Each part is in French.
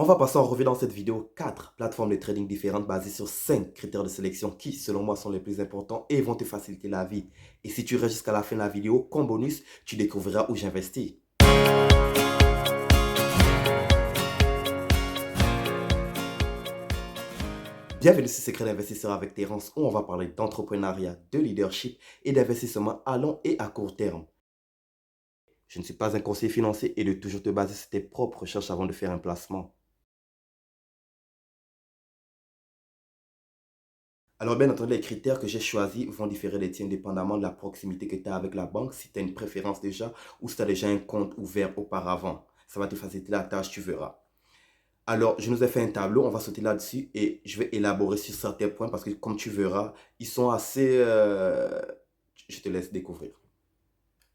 On va passer en revue dans cette vidéo 4 plateformes de trading différentes basées sur 5 critères de sélection qui, selon moi, sont les plus importants et vont te faciliter la vie. Et si tu restes jusqu'à la fin de la vidéo, comme bonus, tu découvriras où j'investis. Bienvenue sur Secret d'investisseur avec Terence où on va parler d'entrepreneuriat, de leadership et d'investissement à long et à court terme. Je ne suis pas un conseiller financier et de toujours te baser sur tes propres recherches avant de faire un placement. Alors, bien entendu, les critères que j'ai choisis vont différer des tiens dépendamment de la proximité que tu as avec la banque, si tu as une préférence déjà ou si tu as déjà un compte ouvert auparavant. Ça va te faciliter la tâche, tu verras. Alors, je nous ai fait un tableau, on va sauter là-dessus et je vais élaborer sur certains points parce que comme tu verras, ils sont assez... je te laisse découvrir.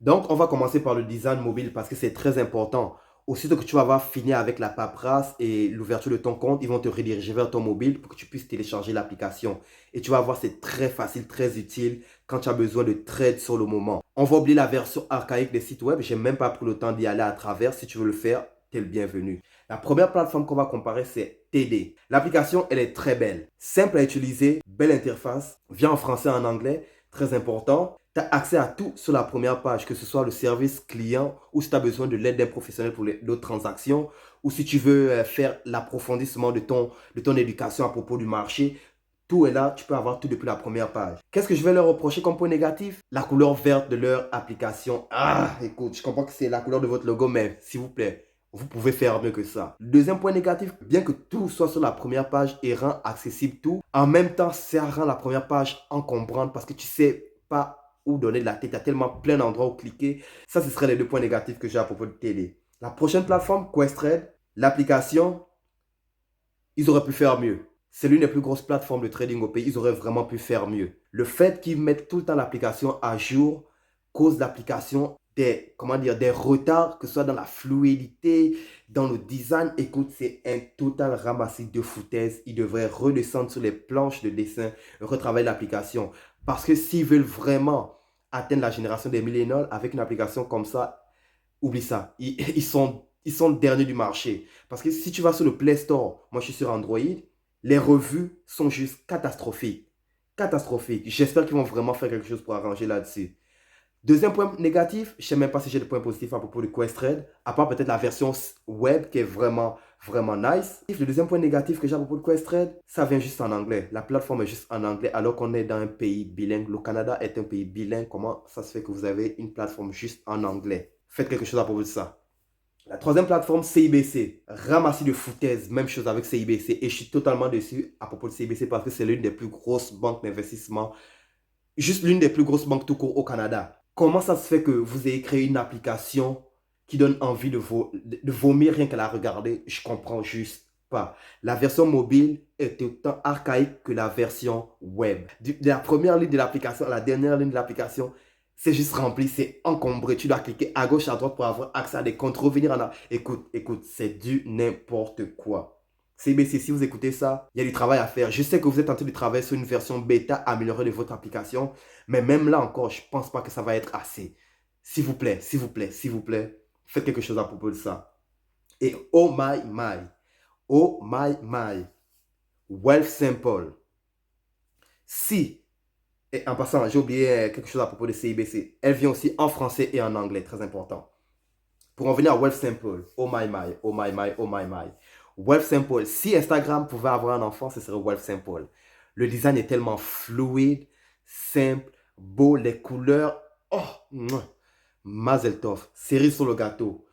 Donc, on va commencer par le design mobile parce que c'est très important. Aussitôt que tu vas avoir fini avec la paperasse et l'ouverture de ton compte, ils vont te rediriger vers ton mobile pour que tu puisses télécharger l'application. Et tu vas voir, c'est très facile, très utile quand tu as besoin de trade sur le moment. On va oublier la version archaïque des sites web. J'ai même pas pris le temps d'y aller à travers. Si tu veux le faire, tu es le bienvenu. La première plateforme qu'on va comparer, c'est TD. L'application, elle est très belle. Simple à utiliser, belle interface, vient en français et en anglais, très important. Tu as accès à tout sur la première page, que ce soit le service client ou si tu as besoin de l'aide d'un professionnel pour d'autres transactions ou si tu veux faire l'approfondissement de ton éducation à propos du marché. Tout est là, tu peux avoir tout depuis la première page. Qu'est-ce que je vais leur reprocher comme point négatif? La couleur verte de leur application. Ah, écoute, je comprends que c'est la couleur de votre logo, mais s'il vous plaît, vous pouvez faire mieux que ça. Le deuxième point négatif, bien que tout soit sur la première page et rend accessible tout, en même temps, ça rend la première page encombrante parce que tu sais pas où donner de la tête. Il y a tellement plein d'endroits où cliquer. Ça, ce seraient les deux points négatifs que j'ai à propos de TD. La prochaine plateforme, Questrade, l'application, ils auraient pu faire mieux. C'est l'une des plus grosses plateformes de trading au pays. Ils auraient vraiment pu faire mieux. Le fait qu'ils mettent tout le temps l'application à jour cause l'application des retards, que ce soit dans la fluidité, dans le design. Écoute, c'est un total ramassis de foutaise. Ils devraient redescendre sur les planches de dessin, retravailler l'application. Parce que s'ils veulent vraiment atteindre la génération des millénials avec une application comme ça, oublie ça. Ils sont le dernier du marché. Parce que si tu vas sur le Play Store, moi je suis sur Android, les revues sont juste catastrophiques. Catastrophiques. J'espère qu'ils vont vraiment faire quelque chose pour arranger là-dessus. Deuxième point négatif, je ne sais même pas si j'ai des points positifs à propos de Questrade, à part peut-être la version web qui est vraiment, vraiment nice. Le deuxième point négatif que j'ai à propos de Questrade, ça vient juste en anglais. La plateforme est juste en anglais alors qu'on est dans un pays bilingue. Le Canada est un pays bilingue. Comment ça se fait que vous avez une plateforme juste en anglais? Faites quelque chose à propos de ça. La troisième plateforme, CIBC. Ramassis de foutaise, même chose avec CIBC. Et je suis totalement déçu à propos de CIBC parce que c'est l'une des plus grosses banques d'investissement, juste l'une des plus grosses banques tout court au Canada. Comment ça se fait que vous ayez créé une application qui donne envie de vomir rien qu'à la regarder? Je comprends juste pas. La version mobile est autant archaïque que la version web. De la première ligne de l'application à la dernière ligne de l'application, c'est juste rempli, c'est encombré. Tu dois cliquer à gauche, à droite pour avoir accès à des comptes, revenir en arrière. Écoute, c'est du n'importe quoi. CBC, si vous écoutez ça, il y a du travail à faire. Je sais que vous êtes en train de travailler sur une version bêta améliorée de votre application, mais même là encore, je ne pense pas que ça va être assez. S'il vous plaît, s'il vous plaît, s'il vous plaît, faites quelque chose à propos de ça. Et oh my, Wealth Simple. Si, et en passant, j'ai oublié quelque chose à propos de CIBC. Elle vient aussi en français et en anglais, très important. Pour en venir à Wealth Simple, oh my. Wealth Simple, si Instagram pouvait avoir un enfant, ce serait Wealth Simple. Le design est tellement fluide, simple, beau, les couleurs. Oh, Mazel Tov, cerise sur le gâteau.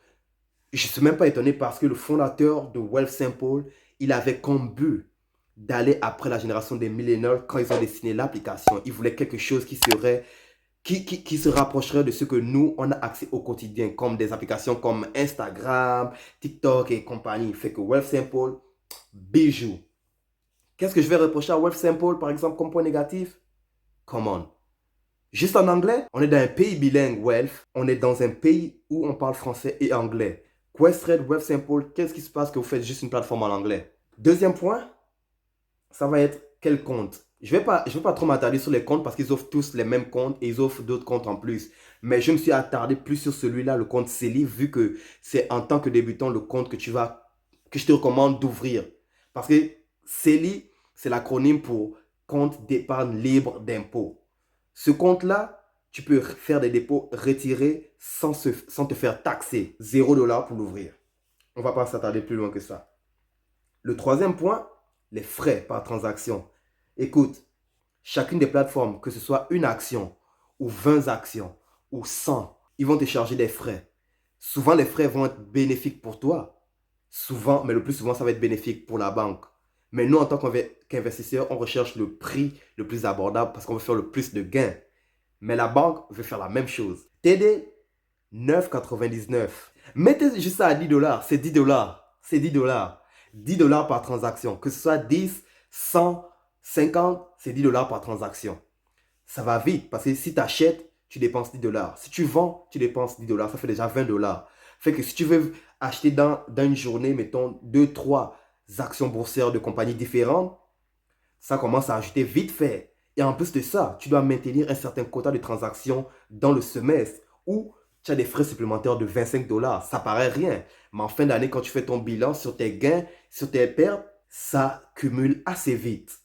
Je ne suis même pas étonné parce que le fondateur de Wealth Simple, il avait comme but d'aller après la génération des millénials quand ils ont dessiné l'application. Il voulait quelque chose qui se rapprocherait de ce que nous, on a accès au quotidien, comme des applications comme Instagram, TikTok et compagnie. Fait que Wealth Simple, bijou. Qu'est-ce que je vais reprocher à Wealth Simple, par exemple, comme point négatif? Come on. Juste en anglais, on est dans un pays bilingue, Wealth. On est dans un pays où on parle français et anglais. Questrade, Wealth Simple, qu'est-ce qui se passe que vous faites juste une plateforme en anglais? Deuxième point, ça va être quel compte? Je vais pas trop m'attarder sur les comptes parce qu'ils offrent tous les mêmes comptes et ils offrent d'autres comptes en plus. Mais je me suis attardé plus sur celui-là, le compte CELI, vu que c'est en tant que débutant le compte que tu vas que je te recommande d'ouvrir. Parce que CELI, c'est l'acronyme pour compte d'épargne libre d'impôt. Ce compte-là, tu peux faire des dépôts retirés sans te faire taxer. 0 $ pour l'ouvrir. On ne va pas s'attarder plus loin que ça. Le troisième point, les frais par transaction. Écoute, chacune des plateformes, que ce soit une action ou 20 actions ou 100, ils vont te charger des frais. Souvent, les frais vont être bénéfiques pour toi. Souvent, mais le plus souvent, ça va être bénéfique pour la banque. Mais nous, en tant qu'investisseurs, on recherche le prix le plus abordable parce qu'on veut faire le plus de gains. Mais la banque veut faire la même chose. TD, 9,99. Mettez juste ça à 10 $. C'est 10 $. C'est 10 $. 10 $ par transaction. Que ce soit 10, 100, 50, c'est 10 $ par transaction. Ça va vite parce que si tu achètes, tu dépenses 10 $. Si tu vends, tu dépenses 10 $. Ça fait déjà 20 $. Fait que si tu veux acheter dans une journée, mettons 2, 3 actions boursières de compagnies différentes, ça commence à ajouter vite fait. Et en plus de ça, tu dois maintenir un certain quota de transactions dans le semestre ou tu as des frais supplémentaires de 25 $. Ça paraît rien. Mais en fin d'année, quand tu fais ton bilan sur tes gains, sur tes pertes, ça cumule assez vite.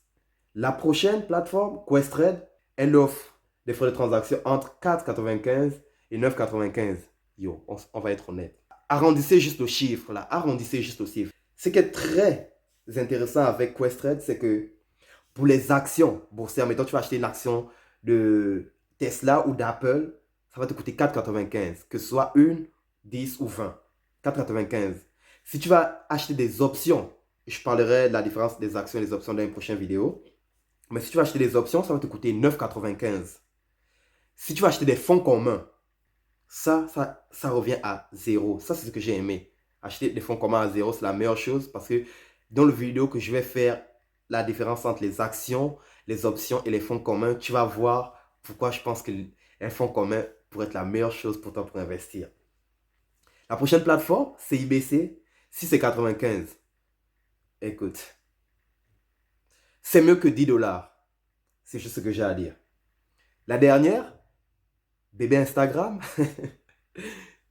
La prochaine plateforme, Questrade, elle offre des frais de transaction entre 4,95 et 9,95. Yo, on va être honnête. Arrondissez juste le chiffre là. Arrondissez juste le chiffre. Ce qui est très intéressant avec Questrade, c'est que pour les actions boursières, mettons tu vas acheter une action de Tesla ou d'Apple, ça va te coûter 4,95. Que ce soit une, 10 ou 20. 4,95. Si tu vas acheter des options, je parlerai de la différence des actions et des options dans une prochaine vidéo. Mais si tu vas acheter des options, ça va te coûter 9,95. Si tu vas acheter des fonds communs, ça revient à 0. Ça, c'est ce que j'ai aimé. Acheter des fonds communs à 0, c'est la meilleure chose parce que dans le vidéo que je vais faire, la différence entre les actions, les options et les fonds communs, tu vas voir pourquoi je pense qu'un fonds commun pourrait être la meilleure chose pour toi pour investir. La prochaine plateforme, CIBC, 6,95. Écoute, c'est mieux que 10 $. C'est juste ce que j'ai à dire. La dernière, bébé Instagram,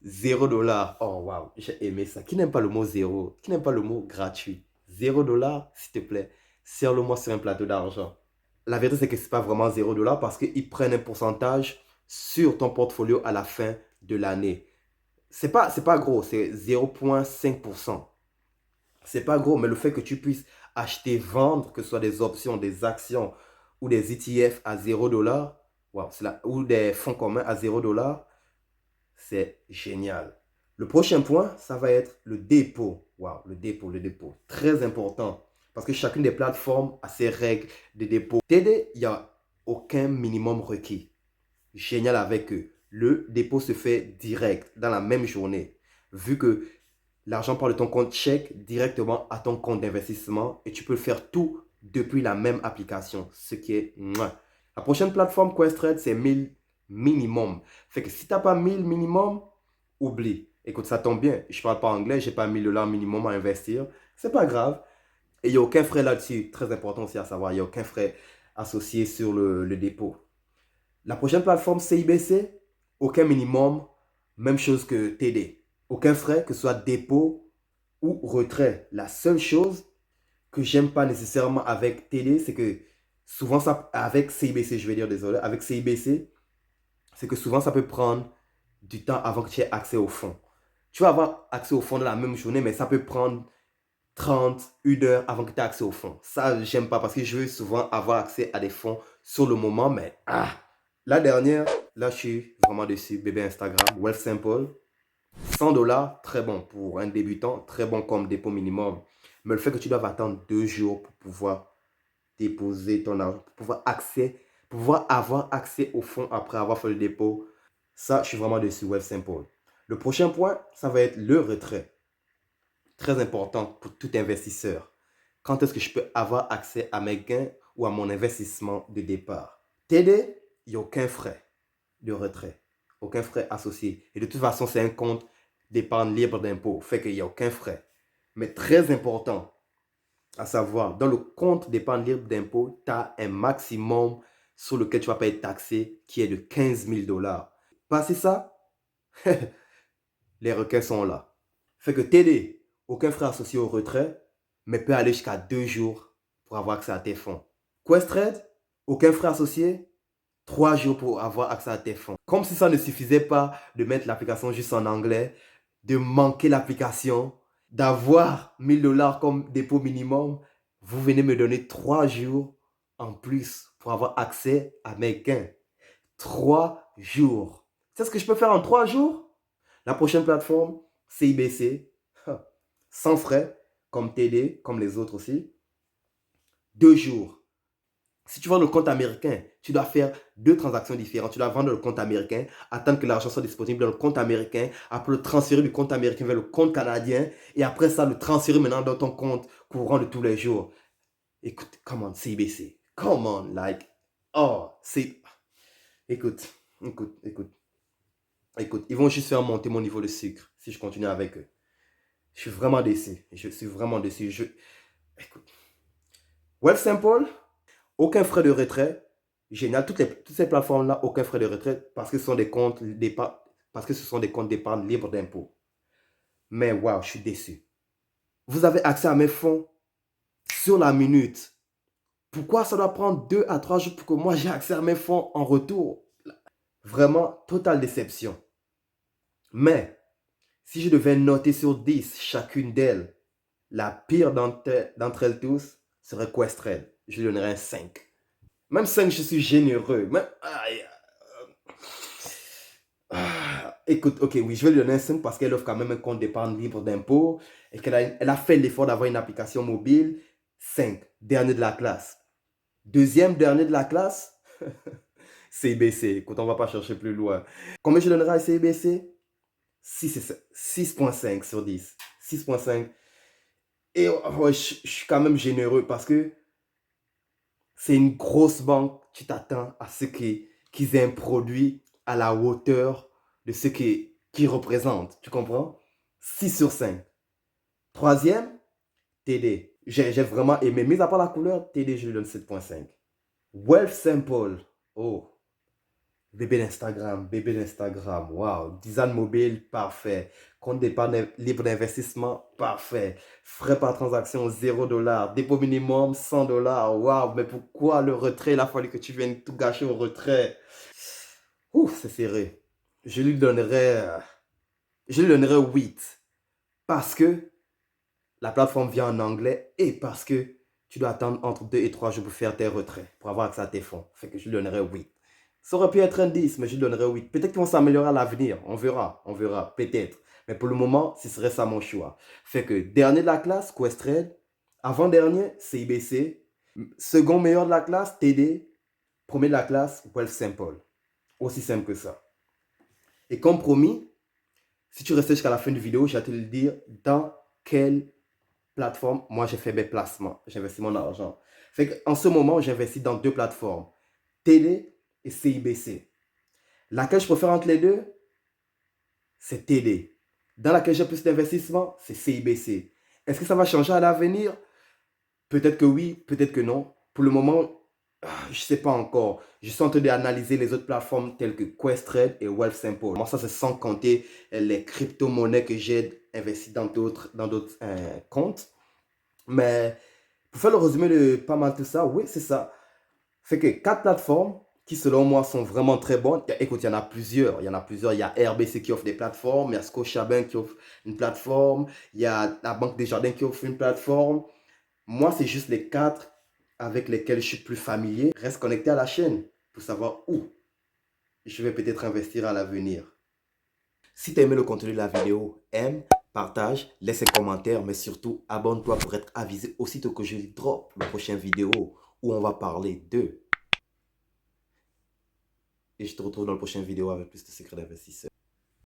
0 $. Oh waouh, j'ai aimé ça. Qui n'aime pas le mot zéro? Qui n'aime pas le mot gratuit? 0 $, s'il te plaît, serre-le-moi sur un plateau d'argent. La vérité, c'est que ce n'est pas vraiment 0 $ parce qu'ils prennent un pourcentage sur ton portfolio à la fin de l'année. C'est pas gros, c'est 0,5%. C'est pas gros, mais le fait que tu puisses acheter, vendre, que ce soit des options, des actions ou des ETF à 0 $, wow, ou des fonds communs à 0 $, c'est génial. Le prochain point, ça va être le dépôt. Wow, le dépôt. Très important. Parce que chacune des plateformes a ses règles de dépôt. TD, il n'y a aucun minimum requis. Génial avec eux. Le dépôt se fait direct, dans la même journée. Vu que l'argent part de ton compte chèque directement à ton compte d'investissement et tu peux faire tout depuis la même application. Ce qui est... Mouah. La prochaine plateforme Questrade, c'est 1000 minimum. Fait que si tu n'as pas 1000 minimum, oublie. Écoute, ça tombe bien. Je ne parle pas anglais, je n'ai pas 1000 $ minimum à investir. C'est pas grave. Et il n'y a aucun frais là-dessus. Très important aussi à savoir. Il n'y a aucun frais associé sur le dépôt. La prochaine plateforme CIBC, aucun minimum. Même chose que TD. Aucun frais, que ce soit dépôt ou retrait. La seule chose que j'aime pas nécessairement avec TD, c'est que souvent, ça, avec CIBC, je vais dire désolé, avec CIBC, c'est que souvent ça peut prendre du temps avant que tu aies accès au fonds. Tu vas avoir accès au fonds dans la même journée, mais ça peut prendre 30, 1 heure avant que tu aies accès au fonds. Ça, j'aime pas parce que je veux souvent avoir accès à des fonds sur le moment, mais la dernière, là, je suis vraiment dessus. Bébé Instagram, Wealthsimple. 100 $, très bon pour un débutant, très bon comme dépôt minimum. Mais le fait que tu dois attendre 2 jours pour pouvoir déposer ton argent, pour pouvoir avoir accès au fonds après avoir fait le dépôt, ça, je suis vraiment dessus, Wealthsimple. Le prochain point, ça va être le retrait. Très important pour tout investisseur. Quand est-ce que je peux avoir accès à mes gains ou à mon investissement de départ? TD, il n'y a aucun frais de retrait. Aucun frais associé. Et de toute façon, c'est un compte d'épargne libre d'impôt. Fait qu'il n'y a aucun frais. Mais très important à savoir, dans le compte d'épargne libre d'impôt, tu as un maximum sur lequel tu ne vas pas être taxé qui est de 15 000 $. Passé ça, les requins sont là. Fait que TD, aucun frais associé au retrait, mais peut aller jusqu'à 2 jours pour avoir accès à tes fonds. Questrade, aucun frais associé, 3 jours pour avoir accès à tes fonds. Comme si ça ne suffisait pas de mettre l'application juste en anglais, de manquer l'application, d'avoir 1000 dollars comme dépôt minimum, vous venez me donner 3 jours en plus pour avoir accès à mes gains. 3 jours. C'est ce que je peux faire en 3 jours? La prochaine plateforme, CIBC, sans frais, comme TD, comme les autres aussi. 2 jours. Si tu vends le compte américain, tu dois faire 2 transactions différentes. Tu dois vendre le compte américain, attendre que l'argent soit disponible dans le compte américain, après le transférer du compte américain vers le compte canadien, et après ça, le transférer maintenant dans ton compte courant de tous les jours. Écoute, come on, CIBC. Come on, like, oh, c'est... Écoute, écoute, écoute, écoute. Ils vont juste faire monter mon niveau de sucre si je continue avec eux. Je suis vraiment déçu. Je suis vraiment déçu. Écoute. Wealthsimple, aucun frais de retrait. Génial. Toutes ces plateformes-là, aucun frais de retrait parce que ce sont des comptes d'épargne, parce que ce sont des comptes d'épargne libres d'impôts. Mais waouh, je suis déçu. Vous avez accès à mes fonds sur la minute. Pourquoi ça doit prendre 2 à 3 jours pour que moi j'ai accès à mes fonds en retour? Vraiment, totale déception. Mais, si je devais noter sur 10 chacune d'elles, la pire d'entre elles tous serait Questrade. Je lui donnerais un 5. Même 5, je suis généreux. Même, écoute, ok, oui, je vais lui donner un 5 parce qu'elle offre quand même un compte d'épargne libre d'impôts et elle a fait l'effort d'avoir une application mobile. 5, dernier de la classe. Deuxième dernier de la classe, CIBC. Écoute, on ne va pas chercher plus loin. Combien je donnerai à CIBC? 6.5 sur 10. 6.5. Et ouais, je suis quand même généreux parce que c'est une grosse banque. Tu t'attends à ce qu'ils aient un produit à la hauteur de ce qu'ils représentent. Tu comprends? 6 sur 5. Troisième, TD. J'ai vraiment aimé. Mis à part la couleur, TD, je lui donne 7.5. Wealthsimple. Oh. Bébé d'Instagram, waouh. Design mobile, parfait. Compte d'épargne libre d'investissement, parfait. Frais par transaction, 0 $. Dépôt minimum, 100 $. Waouh, mais pourquoi le retrait? Il a fallu que tu viennes tout gâcher au retrait. Ouf, c'est serré. Je lui donnerais, euh, je lui donnerais 8. Parce que la plateforme vient en anglais et parce que tu dois attendre entre 2 et 3 jours pour faire tes retraits, pour avoir accès à tes fonds. Fait que je lui donnerais 8. Ça aurait pu être un 10, mais je lui donnerais 8. Peut-être qu'ils vont s'améliorer à l'avenir. On verra, peut-être. Mais pour le moment, ce serait ça mon choix. Fait que dernier de la classe, Questrade. Avant-dernier, CIBC. Second meilleur de la classe, TD. Premier de la classe, Wealthsimple. Aussi simple que ça. Et comme promis, si tu restes jusqu'à la fin de la vidéo, je vais te le dire dans quelle plateforme moi j'ai fait mes placements. J'investis mon argent. Fait qu'en ce moment, j'investis dans 2 plateformes. TD et CIBC. Laquelle je préfère entre les deux? C'est TD. Dans laquelle j'ai plus d'investissement? C'est CIBC. Est-ce que ça va changer à l'avenir? Peut-être que oui, peut-être que non. Pour le moment, je ne sais pas encore. Je suis en train d'analyser les autres plateformes telles que Questrade et Wealthsimple. Moi, ça, c'est sans compter les crypto-monnaies que j'ai investies dans d'autres comptes. Mais pour faire le résumé de pas mal tout ça, oui, c'est ça. Fait que 4 plateformes qui, selon moi, sont vraiment très bonnes. Écoute, il y en a plusieurs. Il y en a plusieurs. Il y a RBC qui offre des plateformes. Il y a Scotiabank qui offre une plateforme. Il y a la Banque Desjardins qui offre une plateforme. Moi, c'est juste les 4 avec lesquels je suis plus familier. Reste connecté à la chaîne pour savoir où je vais peut-être investir à l'avenir. Si tu as aimé le contenu de la vidéo, aime, partage, laisse un commentaire, mais surtout abonne-toi pour être avisé aussitôt que je drop la prochaine vidéo où on va parler de. Et je te retrouve dans la prochaine vidéo avec plus de secrets d'investisseurs.